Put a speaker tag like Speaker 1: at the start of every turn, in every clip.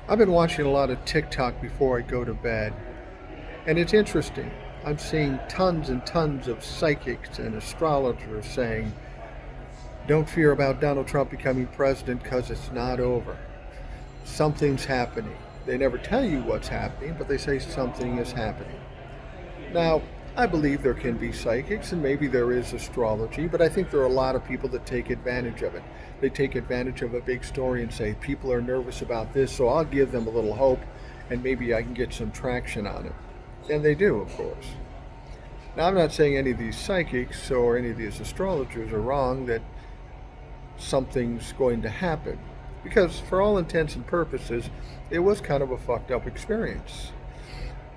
Speaker 1: I've been watching a lot of TikTok before I go to bed, and it's interesting. I'm seeing tons and tons of psychics and astrologers saying, don't fear about Donald Trump becoming president because it's not over. Something's happening. They never tell you what's happening, but they say something is happening. Now, I believe there can be psychics and maybe there is astrology, but I think there are a lot of people that take advantage of it. They take advantage of a big story and say, people are nervous about this, so I'll give them a little hope and maybe I can get some traction on it. And they do, of course. Now, I'm not saying any of these psychics or any of these astrologers are wrong that something's going to happen, because for all intents and purposes, it was kind of a fucked up experience.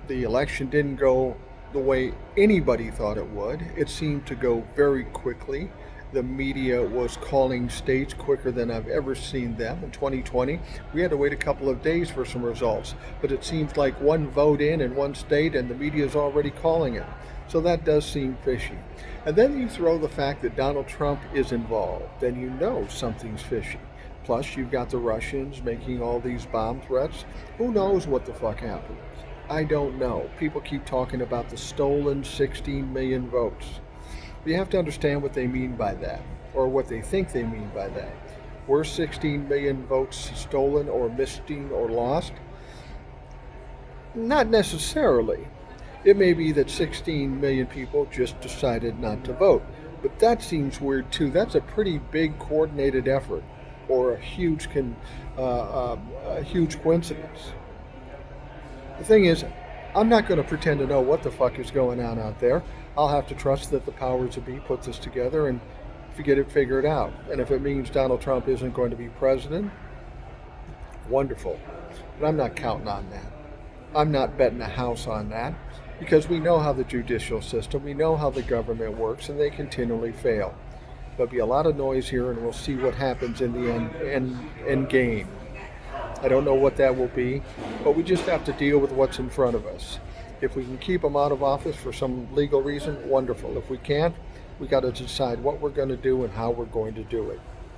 Speaker 1: The election didn't go the way anybody thought it would. It seemed to go very quickly. The media was calling states quicker than I've ever seen them. In 2020, we had to wait a couple of days for some results, but it seems like one vote in one state and the media is already calling it. So that does seem fishy. And then you throw the fact that Donald Trump is involved, then you know something's fishy. Plus, you've got the Russians making all these bomb threats. Who knows what the fuck happened? I don't know. People keep talking about the stolen 16 million votes. You have to understand what they mean by that, or what they think they mean by that. Were 16 million votes stolen or missing or lost? Not necessarily. It may be that 16 million people just decided not to vote. But that seems weird too. That's a pretty big coordinated effort, or a huge coincidence. The thing is, I'm not going to pretend to know what the fuck is going on out there. I'll have to trust that the powers that be put this together and get it figured out. And if it means Donald Trump isn't going to be president, wonderful. But I'm not counting on that. I'm not betting a house on that, because we know how the judicial system, we know how the government works, and they continually fail. There'll be a lot of noise here, and we'll see what happens in the end game. I don't know what that will be, but we just have to deal with what's in front of us. If we can keep them out of office for some legal reason, wonderful. If we can't, we got to decide what we're going to do and how we're going to do it.